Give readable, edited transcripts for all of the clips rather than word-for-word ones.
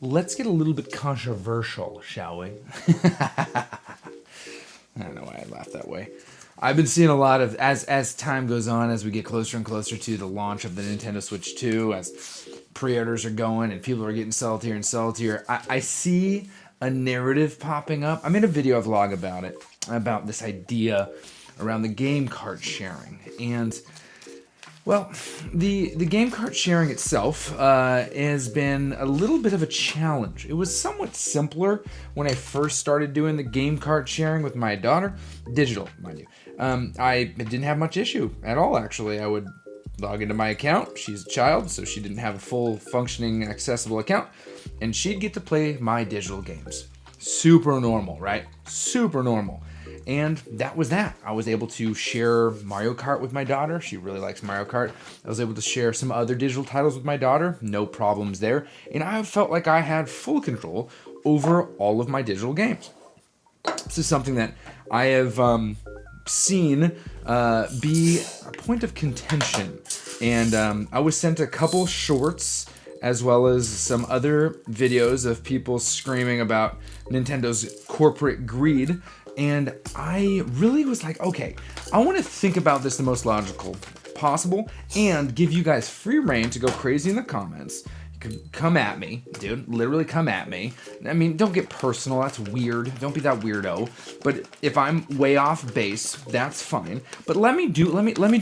let's get a little bit controversial, shall we? I don't know why I laughed that way. I've been seeing a lot of, as time goes on, as we get closer and closer to the launch of the Nintendo Switch 2, as pre-orders are going and people are getting saltier and saltier, I see a narrative popping up. I made a video vlog about it, about this idea around the game cart sharing. And, well, the game cart sharing itself has been a little bit of a challenge. It was somewhat simpler when I first started doing the game cart sharing with my daughter. Digital, mind you. I didn't have much issue at all, actually. I would log into my account. She's a child, so she didn't have a full functioning accessible account. And she'd get to play my digital games. Super normal, right? Super normal. And that was that. I was able to share Mario Kart with my daughter. She really likes Mario Kart. I was able to share some other digital titles with my daughter. No problems there. And I felt like I had full control over all of my digital games. This is something that I have seen be a point of contention. And I was sent a couple shorts as well as some other videos of people screaming about Nintendo's corporate greed. And I really was like, okay, I want to think about this the most logical possible and give you guys free reign to go crazy in the comments. You can come at me, dude. Literally come at me. I mean, don't get personal. That's weird. Don't be that weirdo. But if I'm way off base, that's fine. But let me do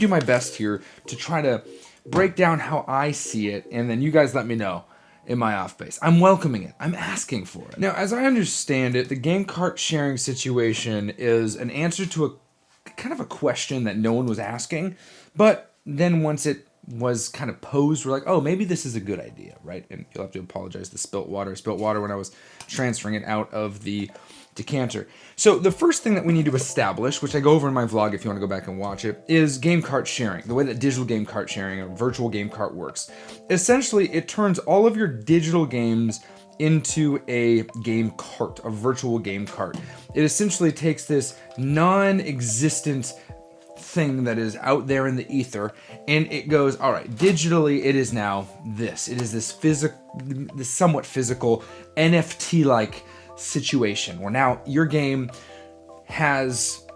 my best here to try to break down how I see it, and then you guys let me know. Am I off base? I'm welcoming it. I'm asking for it. Now, as I understand it, the game cart sharing situation is an answer to a kind of a question that no one was asking, but then once it was kind of posed, we're like, oh, maybe this is a good idea, right? And you'll have to apologize, the spilt water. I spilt water when I was transferring it out of the decanter. So the first thing that we need to establish, which I go over in my vlog if you want to go back and watch it, is game cart sharing. The way that digital game cart sharing or virtual game cart works. Essentially, it turns all of your digital games into a game cart, a virtual game cart. It essentially takes this non-existent thing that is out there in the ether, and it goes, all right, digitally it is now this. It is this this somewhat physical NFT-like situation where now your game has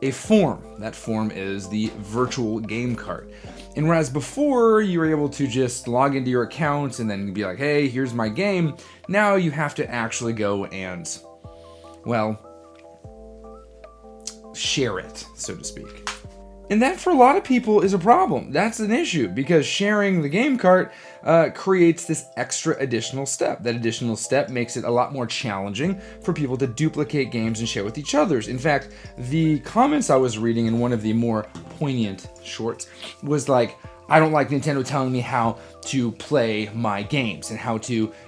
a form. That form is the virtual game cart. And whereas before you were able to just log into your account and then be like, hey, here's my game, now you have to actually go and, well, share it, so to speak. And that, for a lot of people, is a problem. That's an issue, because sharing the game cart creates this extra additional step. That additional step makes it a lot more challenging for people to duplicate games and share with each others. In fact, the comments I was reading in one of the more poignant shorts was like, I don't like Nintendo telling me how to play my games and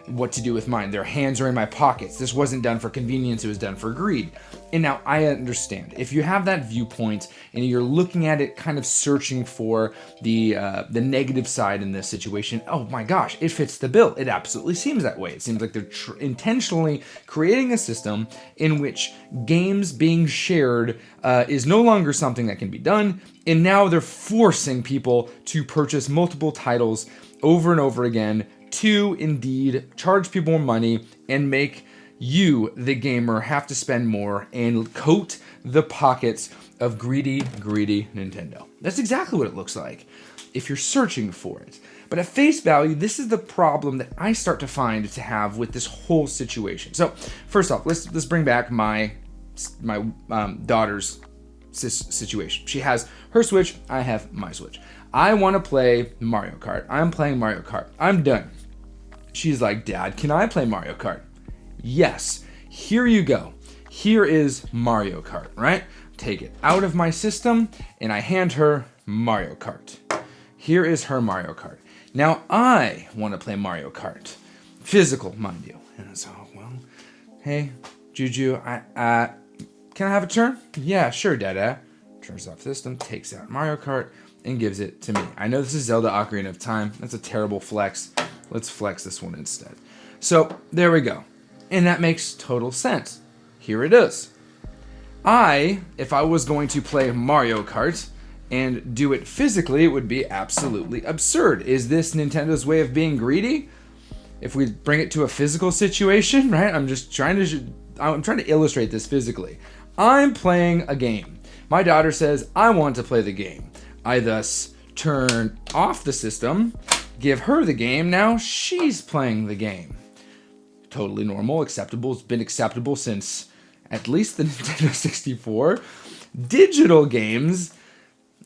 what to do with mine. Their hands are in my pockets. This wasn't done for convenience, it was done for greed. And now I understand. If you have that viewpoint and you're looking at it kind of searching for the negative side in this situation, oh my gosh, it fits the bill. It absolutely seems that way. It seems like they're intentionally creating a system in which games being shared is no longer something that can be done, and now they're forcing people to purchase multiple titles over and over again to indeed charge people more money and make you, the gamer, have to spend more and coat the pockets of greedy Nintendo. That's exactly what it looks like if you're searching for it. But at face value, this is the problem that I start to find to have with this whole situation. So first off, let's bring back my daughter's situation. She has her Switch, I have my Switch. I want to play Mario Kart. I'm playing Mario Kart. I'm done. She's like, Dad, can I play Mario Kart? Yes. Here you go. Here is Mario Kart, right? Take it out of my system and I hand her Mario Kart. Here is her Mario Kart. Now I want to play Mario Kart. Physical, mind you. And so, well, hey, Juju, can I have a turn? Yeah, sure, Dada. Turns off the system, takes out Mario Kart, and gives it to me. I know this is Zelda Ocarina of Time. That's a terrible flex. Let's flex this one instead. So, there we go. And that makes total sense. Here it is. If I was going to play Mario Kart and do it physically, it would be absolutely absurd. Is this Nintendo's way of being greedy? if we bring it to a physical situation, right? I'm trying to illustrate this physically. I'm playing a game. My daughter says, I want to play the game. I thus turn off the system, give her the game. Now she's playing the game. Totally normal, acceptable. It's been acceptable since at least the Nintendo 64. Digital games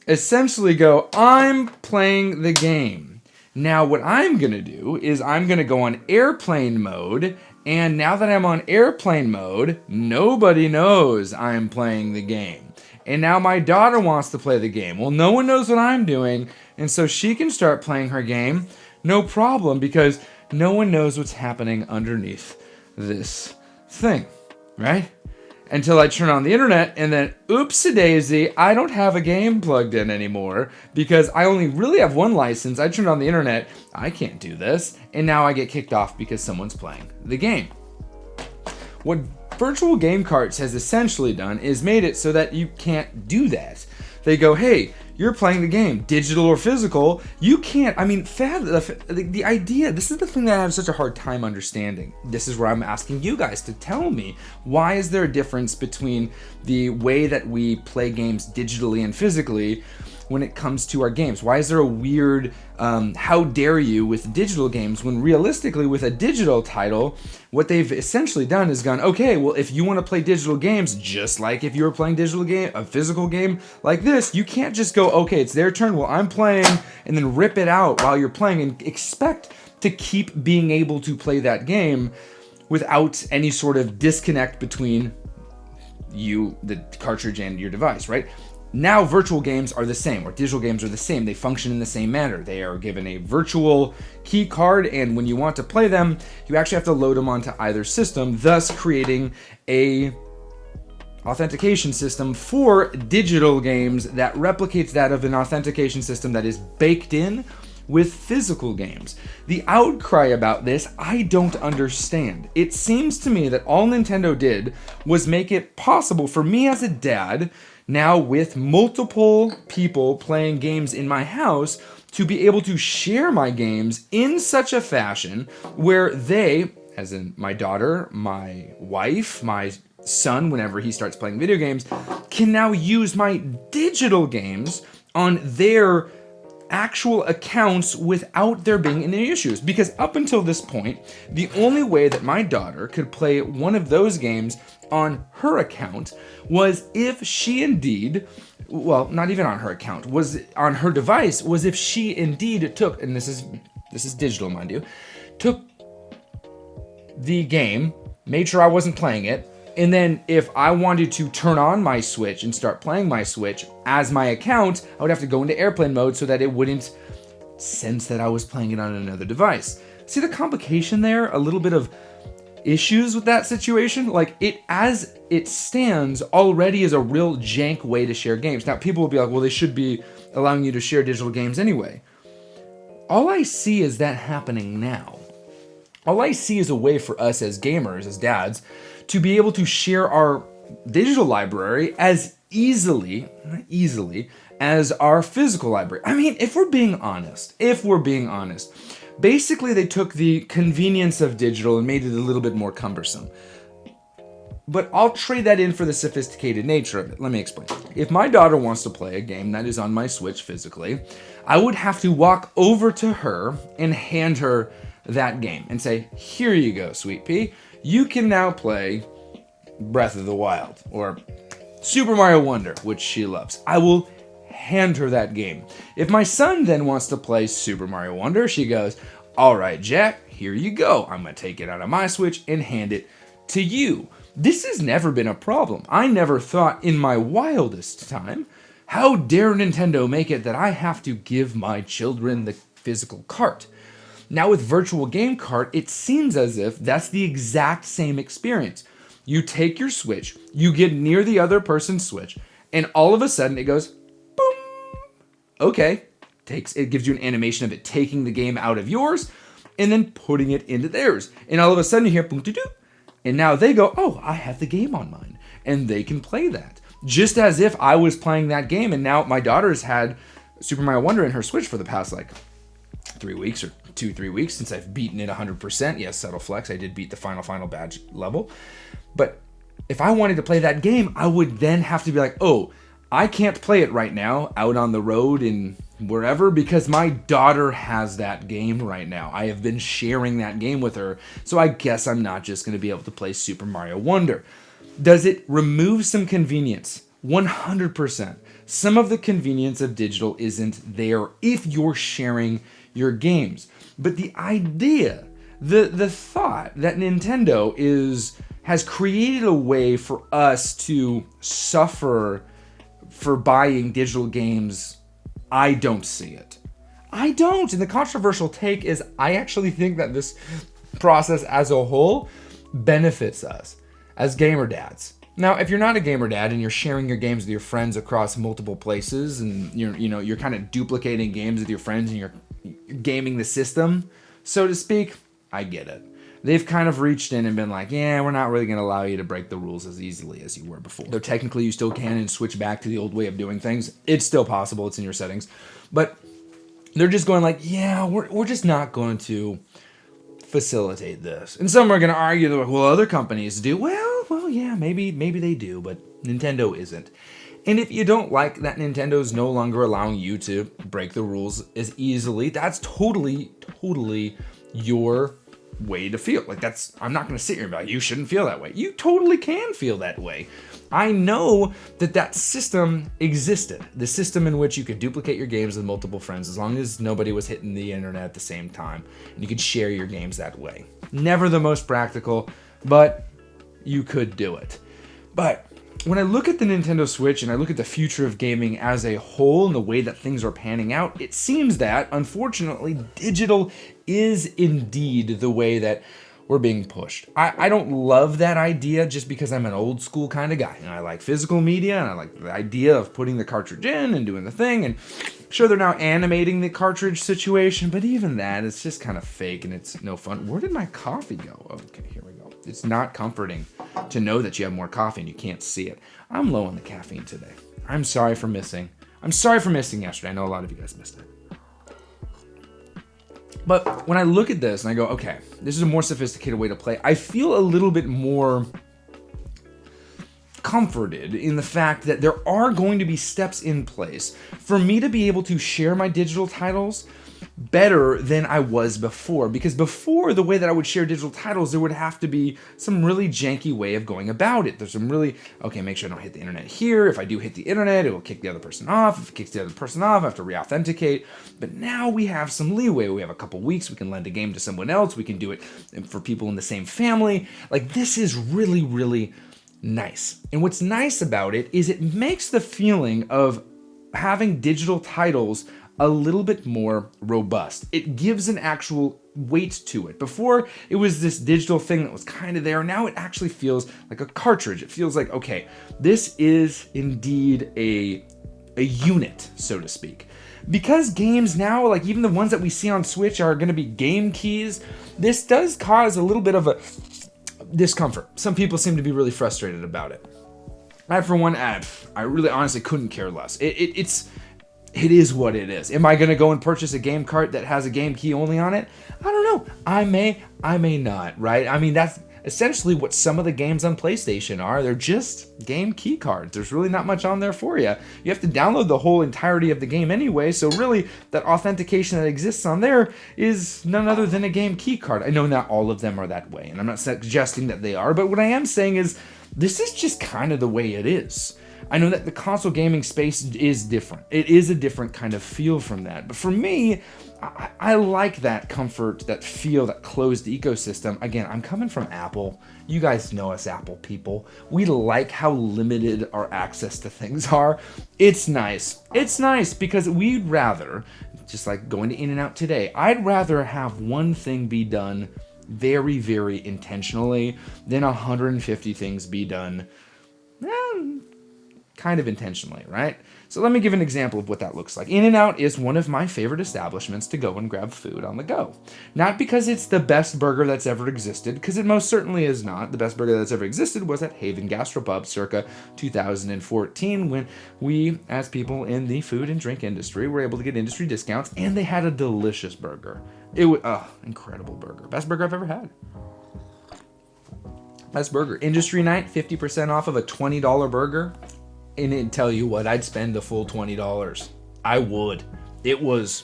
essentially go, I'm playing the game. Now what I'm going to do is I'm going to go on airplane mode. And now that I'm on airplane mode, nobody knows I'm playing the game. And now my daughter wants to play the game. Well, no one knows what I'm doing. And so she can start playing her game. No problem, because no one knows what's happening underneath this thing, right? Until I turn on the internet and then, oopsie-daisy, I don't have a game plugged in anymore because I only really have one license. I turned on the internet, I can't do this, and now I get kicked off because someone's playing the game. What Virtual Game Carts has essentially done is made it so that you can't do that. They go, hey, you're playing the game, digital or physical. You can't, the idea, this is the thing that I have such a hard time understanding. This is where I'm asking you guys to tell me, why is there a difference between the way that we play games digitally and physically when it comes to our games? Why is there a weird, how dare you with digital games, when realistically with a digital title, what they've essentially done is gone, okay, well, if you want to play digital games, just like if you were playing a physical game like this, you can't just go, okay, it's their turn, well, I'm playing, and then rip it out while you're playing and expect to keep being able to play that game without any sort of disconnect between you, the cartridge, and your device, right? Now virtual games are the same, or digital games are the same. They function in the same manner. They are given a virtual key card, and when you want to play them, you actually have to load them onto either system, thus creating a authentication system for digital games that replicates that of an authentication system that is baked in with physical games. The outcry about this, I don't understand. It seems to me that all Nintendo did was make it possible for me as a dad, now with multiple people playing games in my house, to be able to share my games in such a fashion where they, as in my daughter, my wife, my son, whenever he starts playing video games, can now use my digital games on their actual accounts without there being any issues. Because up until this point, the only way that my daughter could play one of those games on her account was if she indeed, well, not even on her account, was on her device, was if she indeed took, and this is digital, mind you, took the game, made sure I wasn't playing it, and then if I wanted to turn on my Switch and start playing my Switch as my account, I would have to go into airplane mode so that it wouldn't sense that I was playing it on another device. See the complication there? A little bit of issues with that situation? Like, it as it stands already is a real jank way to share games. Now, people will be like, well, they should be allowing you to share digital games anyway. All I see is that happening now. All I see is a way for us as gamers, as dads, to be able to share our digital library as easily as our physical library. I mean, if we're being honest, basically they took the convenience of digital and made it a little bit more cumbersome. But I'll trade that in for the sophisticated nature of it. Let me explain. If my daughter wants to play a game that is on my Switch physically, I would have to walk over to her and hand her that game and say, here you go, sweet pea. You can now play Breath of the Wild or Super Mario Wonder, which she loves. I will hand her that game. If my son then wants to play Super Mario Wonder, she goes, all right, Jack, here you go. I'm going to take it out of my Switch and hand it to you. This has never been a problem. I never thought in my wildest time, how dare Nintendo make it that I have to give my children the physical cart? Now with Virtual Game Cart, it seems as if that's the exact same experience. You take your Switch, you get near the other person's Switch, and all of a sudden it goes, boom. Okay, it gives you an animation of it taking the game out of yours and then putting it into theirs. And all of a sudden you hear boom doo doo. And now they go, oh, I have the game on mine. And they can play that. Just as if I was playing that game, and now my daughter's had Super Mario Wonder in her Switch for the past 3 weeks or 2-3 weeks since I've beaten it 100%. Yes, subtle flex, I did beat the final badge level. But if I wanted to play that game, I would then have to be like, oh, I can't play it right now out on the road in wherever because my daughter has that game right now. I have been sharing that game with her, so I guess I'm not just going to be able to play Super Mario Wonder. Does it remove some convenience? 100%. Some of the convenience of digital isn't there if you're sharing your games. But the idea, the thought that Nintendo has created a way for us to suffer for buying digital games, I don't see it. I don't. And the controversial take is I actually think that this process as a whole benefits us as gamer dads. Now, if you're not a gamer dad and you're sharing your games with your friends across multiple places and you're kind of duplicating games with your friends and you're gaming the system, so to speak, I get it. They've kind of reached in and been like, yeah, we're not really going to allow you to break the rules as easily as you were before. Though technically you still can and switch back to the old way of doing things. It's still possible. It's in your settings. But they're just going like, yeah, we're just not going to facilitate this. And some are going to argue that, well, other companies do. Well, yeah, maybe they do, but Nintendo isn't. And if you don't like that Nintendo's no longer allowing you to break the rules as easily, that's totally your way to feel. Like I'm not going to sit here and be like, you shouldn't feel that way. You totally can feel that way. I know that system existed. The system in which you could duplicate your games with multiple friends as long as nobody was hitting the internet at the same time. And you could share your games that way. Never the most practical, but you could do it. But when I look at the Nintendo Switch and I look at the future of gaming as a whole and the way that things are panning out, it seems that, unfortunately, digital is indeed the way that we're being pushed. I don't love that idea just because I'm an old school kind of guy. And I like physical media and I like the idea of putting the cartridge in and doing the thing. And sure, they're now animating the cartridge situation, but even that, it's just kind of fake and it's no fun. Where did my coffee go? Okay, here we go. It's not comforting to know that you have more coffee and you can't see it. I'm low on the caffeine today. I'm sorry for missing yesterday. I know a lot of you guys missed it. But when I look at this and I go, okay, this is a more sophisticated way to play, I feel a little bit more comforted in the fact that there are going to be steps in place for me to be able to share my digital titles better than I was before. Because before, the way that I would share digital titles, there would have to be some really janky way of going about it. There's some really, okay, make sure I don't hit the internet here. If I do hit the internet, it will kick the other person off. If it kicks the other person off, I have to re-authenticate. But now we have some leeway. We have a couple weeks. We can lend a game to someone else. We can do it for people in the same family. Like, this is really, really nice. And what's nice about it is it makes the feeling of having digital titles a little bit more robust. It gives an actual weight to it. Before, it was this digital thing that was kind of there. Now it actually feels like a cartridge. It feels like, okay, this is indeed a unit, so to speak. Because games now, like even the ones that we see on Switch, are going to be game keys, this does cause a little bit of a discomfort. Some people seem to be really frustrated about it. I, for one, I really honestly couldn't care less. It is what it is. Am I going to go and purchase a game cart that has a game key only on it? I don't know. I may not, right? I mean, that's essentially what some of the games on PlayStation are. They're just game key cards. There's really not much on there for you. You have to download the whole entirety of the game anyway, so really that authentication that exists on there is none other than a game key card. I know not all of them are that way, and I'm not suggesting that they are, but what I am saying is this is just kind of the way it is. I know that the console gaming space is different. It is a different kind of feel from that. But for me, I like that comfort, that feel, that closed ecosystem. Again, I'm coming from Apple. You guys know us Apple people. We like how limited our access to things are. It's nice. It's nice because we'd rather, just like going to In-N-Out today, I'd rather have one thing be done very, very intentionally than 150 things be done kind of intentionally, right? So let me give an example of what that looks like. In-N-Out is one of my favorite establishments to go and grab food on the go. Not because it's the best burger that's ever existed, because it most certainly is not. The best burger that's ever existed was at Haven Gastropub circa 2014, when we, as people in the food and drink industry, were able to get industry discounts, and they had a delicious burger. It was incredible burger. Best burger I've ever had. Best burger. Industry night, 50% off of a $20 burger. And it'd tell you what, I'd spend the full $20. I would. It was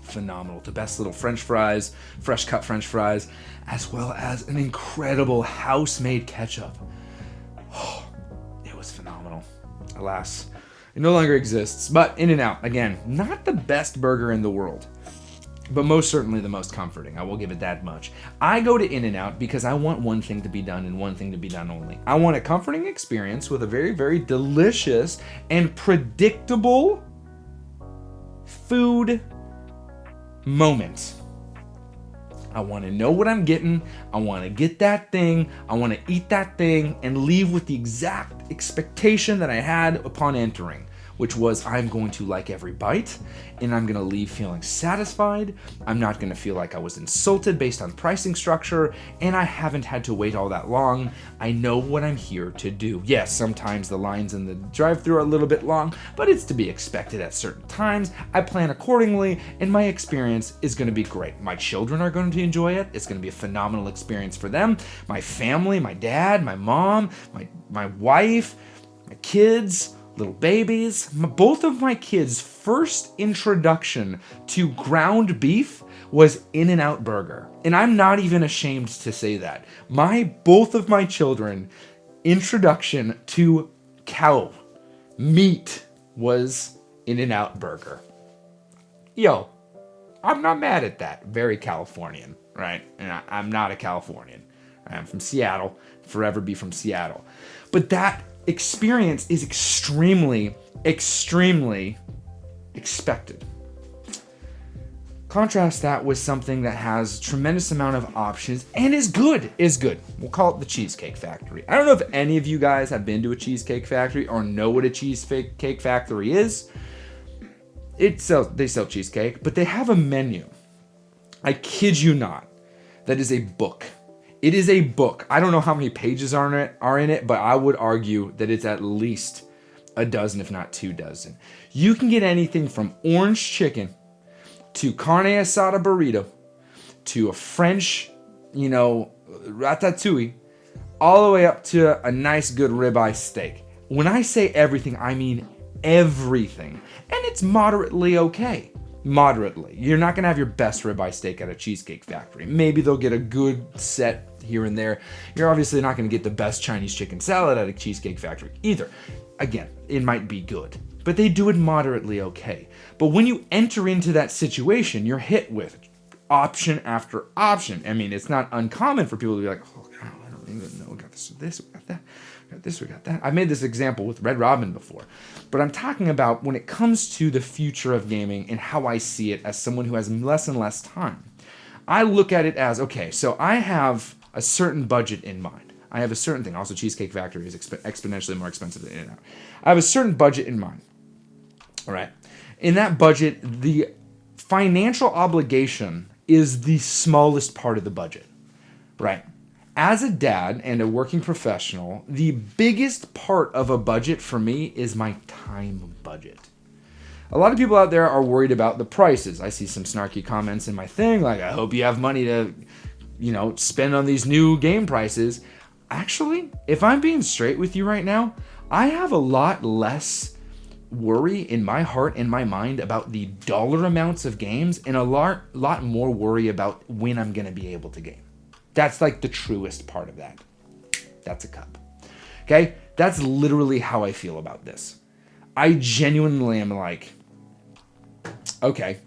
phenomenal. The best little French fries, fresh cut French fries, as well as an incredible house-made ketchup. Oh, it was phenomenal. Alas, it no longer exists. But In-N-Out, again, not the best burger in the world, but most certainly the most comforting. I will give it that much. I go to In-N-Out because I want one thing to be done and one thing to be done only. I want a comforting experience with a very, very delicious and predictable food moment. I want to know what I'm getting. I want to get that thing. I want to eat that thing and leave with the exact expectation that I had upon entering, which was I'm going to like every bite and I'm going to leave feeling satisfied. I'm not going to feel like I was insulted based on pricing structure, and I haven't had to wait all that long. I know what I'm here to do. Yes, sometimes the lines in the drive-thru are a little bit long, but it's to be expected at certain times. I plan accordingly, and my experience is going to be great. My children are going to enjoy it. It's going to be a phenomenal experience for them. My family, my dad, my mom, my wife, my kids, little babies. Both of my kids' first introduction to ground beef was In-N-Out Burger. And I'm not even ashamed to say that. Both of my children introduction to cow meat was In-N-Out Burger. Yo, I'm not mad at that. Very Californian, right? And I'm not a Californian. I'm from Seattle, forever be from Seattle. But that experience is extremely, extremely expected. Contrast that with something that has tremendous amount of options and is good. We'll call it the Cheesecake Factory. I don't know if any of you guys have been to a Cheesecake Factory or know what a Cheesecake Factory is. They sell cheesecake, but they have a menu. I kid you not. That is a book. It is a book. I don't know how many pages are in it, but I would argue that it's at least a dozen, if not 2 dozen. You can get anything from orange chicken to carne asada burrito to a French, ratatouille, all the way up to a nice, good ribeye steak. When I say everything, I mean everything. And it's moderately okay. Moderately. You're not going to have your best ribeye steak at a Cheesecake Factory. Maybe they'll get a good set here and there. You're obviously not going to get the best Chinese chicken salad at a Cheesecake Factory either. Again, it might be good, but they do it moderately okay. But when you enter into that situation, you're hit with option after option. I mean, it's not uncommon for people to be like, oh, God, I don't even know. We got this, we got that. We got this, we got that. I made this example with Red Robin before. But I'm talking about when it comes to the future of gaming and how I see it as someone who has less and less time. I look at it as, okay, so I have a certain budget in mind. I have a certain thing. Also, Cheesecake Factory is exponentially more expensive than In-N-Out. I have a certain budget in mind. All right. In that budget, the financial obligation is the smallest part of the budget. Right. As a dad and a working professional, the biggest part of a budget for me is my time budget. A lot of people out there are worried about the prices. I see some snarky comments in my thing, like, I hope you have money to, spend on these new game prices. Actually, if I'm being straight with you right now, I have a lot less worry in my heart and my mind about the dollar amounts of games and a lot more worry about when I'm going to be able to game. That's like the truest part of that. That's a cup. Okay? That's literally how I feel about this. I genuinely am like, okay,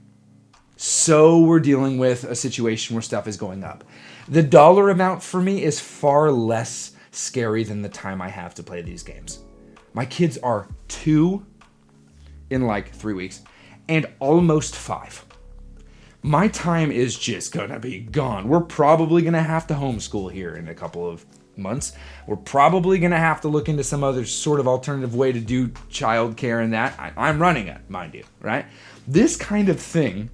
so we're dealing with a situation where stuff is going up. The dollar amount for me is far less scary than the time I have to play these games. My kids are 2 in like 3 weeks and almost 5. My time is just gonna be gone. We're probably gonna have to homeschool here in a couple of months. We're probably gonna have to look into some other sort of alternative way to do childcare and that. I'm running it, mind you, right? This kind of thing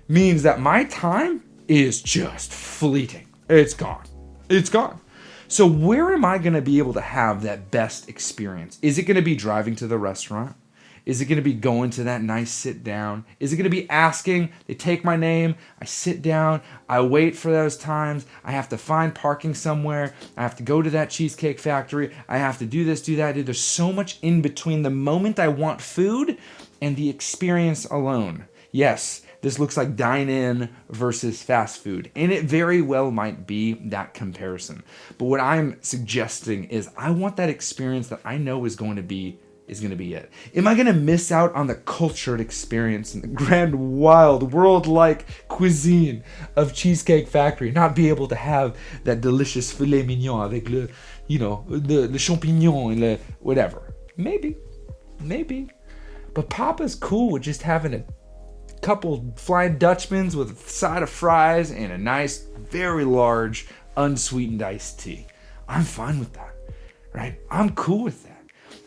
means that my time is just fleeting. It's gone. It's gone. So where am I gonna be able to have that best experience? Is it gonna be driving to the restaurant? Is it going to be going to that nice sit down? Is it going to be asking? They take my name, I sit down, I wait for those times, I have to find parking somewhere, I have to go to that Cheesecake Factory, I have to do this, do that. Dude, there's so much in between the moment I want food and the experience alone. Yes, this looks like dine-in versus fast food, and it very well might be that comparison. But what I'm suggesting is I want that experience that I know is going to be it. Am I going to miss out on the cultured experience and the grand, wild, world-like cuisine of Cheesecake Factory? Not be able to have that delicious filet mignon avec le, le champignon and le whatever. Maybe. But Papa's cool with just having a couple Flying Dutchmans with a side of fries and a nice, very large, unsweetened iced tea. I'm fine with that, right? I'm cool with that.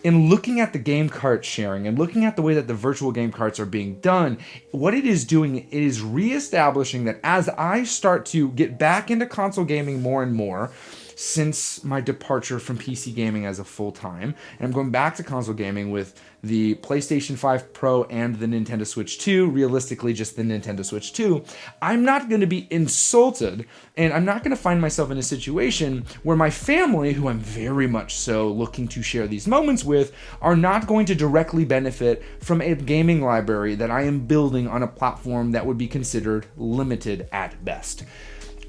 In looking at the game cart sharing and looking at the way that the virtual game carts are being done, what it is doing, it is reestablishing that as I start to get back into console gaming more and more, since my departure from PC gaming as a full-time, and I'm going back to console gaming with the PlayStation 5 Pro and the Nintendo Switch 2, realistically just the Nintendo Switch 2, I'm not going to be insulted, and I'm not going to find myself in a situation where my family, who I'm very much so looking to share these moments with, are not going to directly benefit from a gaming library that I am building on a platform that would be considered limited at best.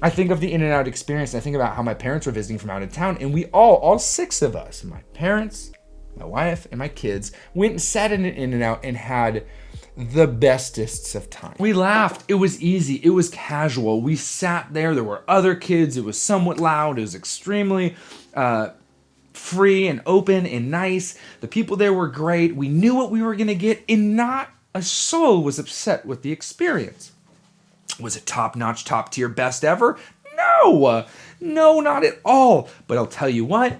I think of the In-N-Out experience, and I think about how my parents were visiting from out of town, and we all six of us, my parents, my wife, and my kids, went and sat in an In-N-Out and had the bestest of time. We laughed. It was easy. It was casual. We sat there. There were other kids. It was somewhat loud. It was extremely free and open and nice. The people there were great. We knew what we were going to get, and not a soul was upset with the experience. Was it top-notch, top-tier, best ever? No, not at all. But I'll tell you what.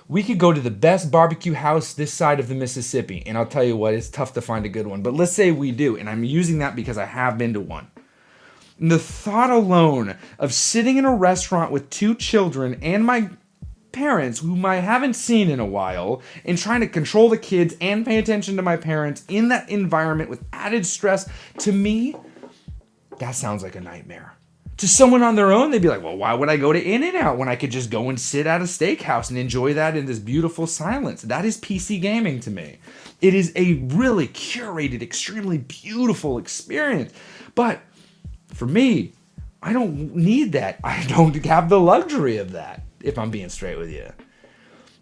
We could go to the best barbecue house this side of the Mississippi, and I'll tell you what, it's tough to find a good one. But let's say we do, and I'm using that because I have been to one. And the thought alone of sitting in a restaurant with two children and my parents, whom I haven't seen in a while, and trying to control the kids and pay attention to my parents in that environment with added stress, to me, that sounds like a nightmare. To someone on their own, they'd be like, well, why would I go to In-N-Out when I could just go and sit at a steakhouse and enjoy that in this beautiful silence? That is PC gaming to me. It is a really curated, extremely beautiful experience. But for me, I don't need that. I don't have the luxury of that, if I'm being straight with you.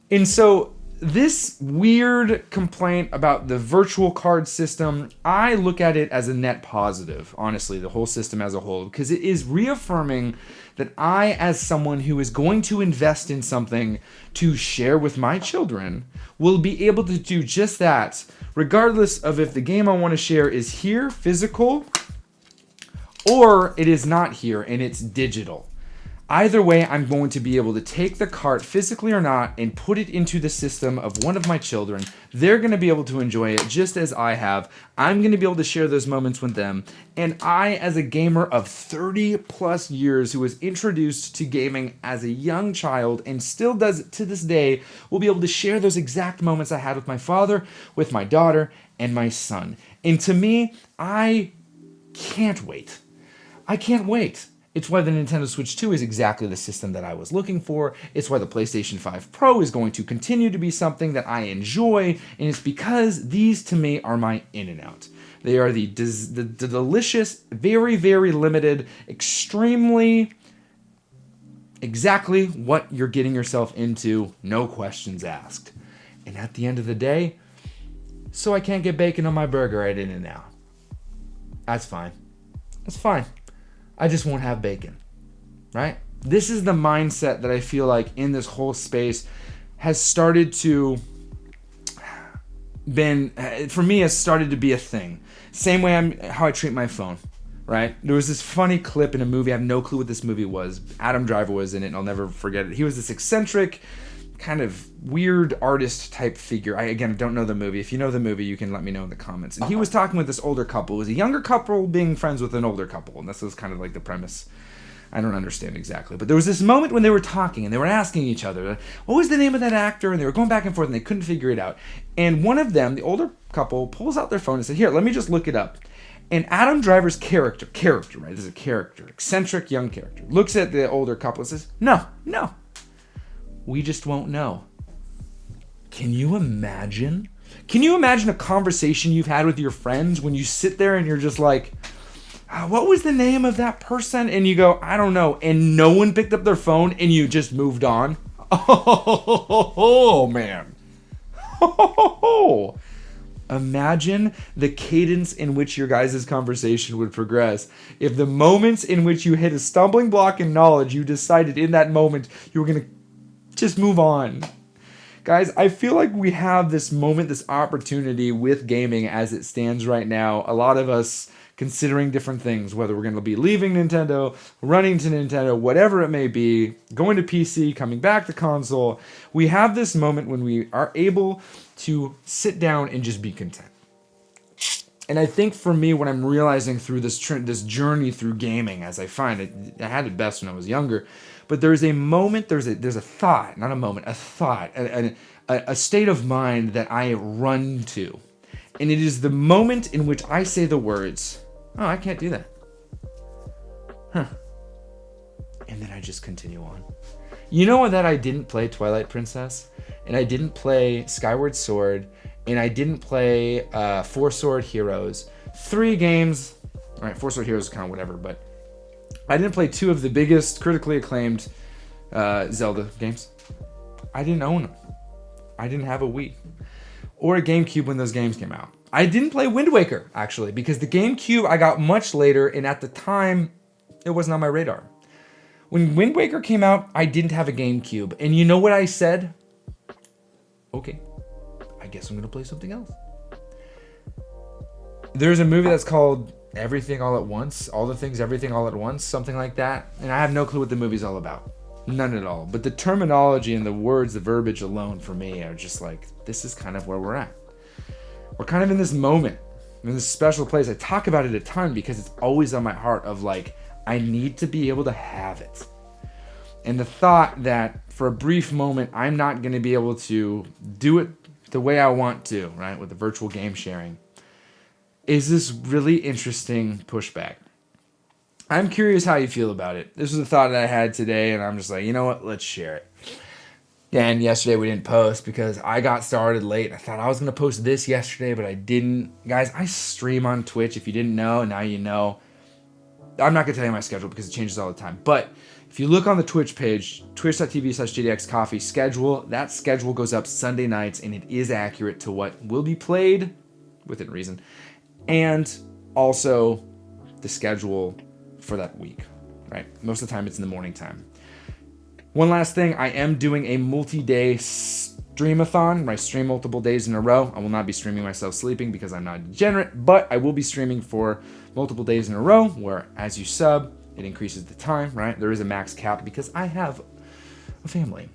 And so this weird complaint about the virtual card system, I look at it as a net positive, honestly, the whole system as a whole, because it is reaffirming that I, as someone who is going to invest in something to share with my children, will be able to do just that, regardless of if the game I want to share is here, physical, or it is not here and it's digital. Either way, I'm going to be able to take the cart, physically or not, and put it into the system of one of my children. They're going to be able to enjoy it just as I have. I'm going to be able to share those moments with them. And I, as a gamer of 30 plus years who was introduced to gaming as a young child and still does it to this day, will be able to share those exact moments I had with my father, with my daughter, and my son. And to me, I can't wait. It's why the Nintendo Switch 2 is exactly the system that I was looking for. It's why the PlayStation 5 Pro is going to continue to be something that I enjoy, and it's because these, to me, are my In-N-Out. They are the delicious, very, very limited, extremely exactly what you're getting yourself into, no questions asked. And at the end of the day, so I can't get bacon on my burger at In-N-Out. That's fine. I just won't have bacon, right? This is the mindset that I feel like in this whole space has started to be a thing. Same way how I treat my phone, right? There was this funny clip in a movie. I have no clue what this movie was. Adam Driver was in it, and I'll never forget it. He was this eccentric, kind of weird artist type figure. I don't know the movie. If you know the movie, you can let me know in the comments. And he was talking with this older couple. It was a younger couple being friends with an older couple, and this was kind of like the premise. I don't understand exactly. But there was this moment when they were talking and they were asking each other, what was the name of that actor? And they were going back and forth and they couldn't figure it out. And one of them, the older couple, pulls out their phone and said, here, let me just look it up. And Adam Driver's character, right? This is a character, eccentric young character, looks at the older couple and says, no, we just won't know. Can you imagine? Can you imagine a conversation you've had with your friends when you sit there and you're just like, what was the name of that person? And you go, I don't know. And no one picked up their phone and you just moved on. Oh, man. Imagine the cadence in which your guys' conversation would progress. If the moments in which you hit a stumbling block in knowledge, you decided in that moment you were going to just move on. Guys, I feel like we have this moment, this opportunity with gaming as it stands right now. A lot of us considering different things, whether we're going to be leaving Nintendo, running to Nintendo, whatever it may be, going to PC, coming back to console. We have this moment when we are able to sit down and just be content. And I think for me, what I'm realizing through this journey through gaming, as I find it, I had it best when I was younger, but there's a moment, there's a thought, not a moment, a thought, a state of mind that I run to. And it is the moment in which I say the words, oh, I can't do that. Huh. And then I just continue on. You know that I didn't play Twilight Princess, and I didn't play Skyward Sword, and I didn't play Four Sword Heroes. 3 games, all right, Four Sword Heroes is kind of whatever, but I didn't play 2 of the biggest critically acclaimed Zelda games. I didn't own them. I didn't have a Wii or a GameCube when those games came out. I didn't play Wind Waker, actually, because the GameCube I got much later, and at the time, it wasn't on my radar. When Wind Waker came out, I didn't have a GameCube, and you know what I said? Okay, I guess I'm going to play something else. There's a movie that's called Everything All at Once, All the Things, Everything All at Once, something like that, and I have no clue what the movie's all about. None at all. But the terminology and the words, the verbiage alone for me are just like, this is kind of where we're at. We're kind of in this moment, in this special place. I talk about it a ton because it's always on my heart of like, I need to be able to have it. And the thought that for a brief moment, I'm not going to be able to do it the way I want to, right, with the virtual game sharing, is this really interesting pushback. I'm curious how you feel about it. This was a thought that I had today, and I'm just like, you know what? Let's share it. And yesterday we didn't post because I got started late. I thought I was going to post this yesterday, but I didn't. Guys, I stream on Twitch. If you didn't know, now you know. I'm not going to tell you my schedule because it changes all the time. But if you look on the Twitch page, twitch.tv/JDXCoffee schedule, that schedule goes up Sunday nights, and it is accurate to what will be played, within reason, and also the schedule for that week, right? Most of the time it's in the morning time. One last thing, I am doing a multi-day streamathon, where I stream multiple days in a row. I will not be streaming myself sleeping because I'm not a degenerate, but I will be streaming for multiple days in a row, where as you sub, it increases the time, right? There is a max cap because I have a family.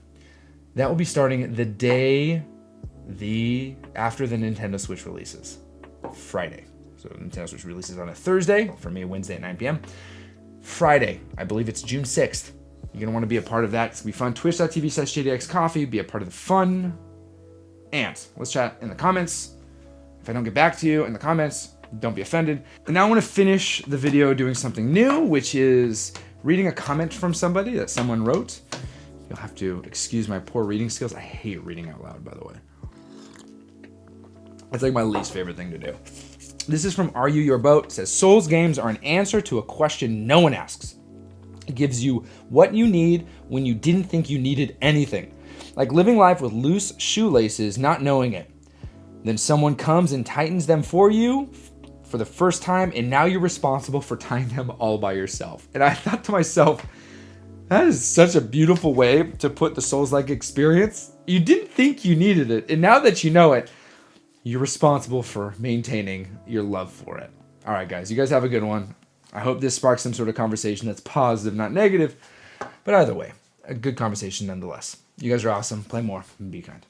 That will be starting the day after the Nintendo Switch releases, Friday. So Nintendo Switch releases on a Thursday, for me a Wednesday at 9 p.m. Friday, I believe it's June 6th. You're going to want to be a part of that. It's going to be fun. Twitch.tv/JDXCoffee. Be a part of the fun. And let's chat in the comments. If I don't get back to you in the comments, don't be offended. And now I want to finish the video doing something new, which is reading a comment from somebody that someone wrote. You'll have to excuse my poor reading skills. I hate reading out loud, by the way. It's like my least favorite thing to do. This is from Are You Your Boat? It says, Souls games are an answer to a question no one asks. It gives you what you need when you didn't think you needed anything. Like living life with loose shoelaces, not knowing it. Then someone comes and tightens them for you for the first time, and now you're responsible for tying them all by yourself. And I thought to myself, that is such a beautiful way to put the Souls-like experience. You didn't think you needed it, and now that you know it, you're responsible for maintaining your love for it. All right, guys, you guys have a good one. I hope this sparks some sort of conversation that's positive, not negative. But either way, a good conversation nonetheless. You guys are awesome. Play more and be kind.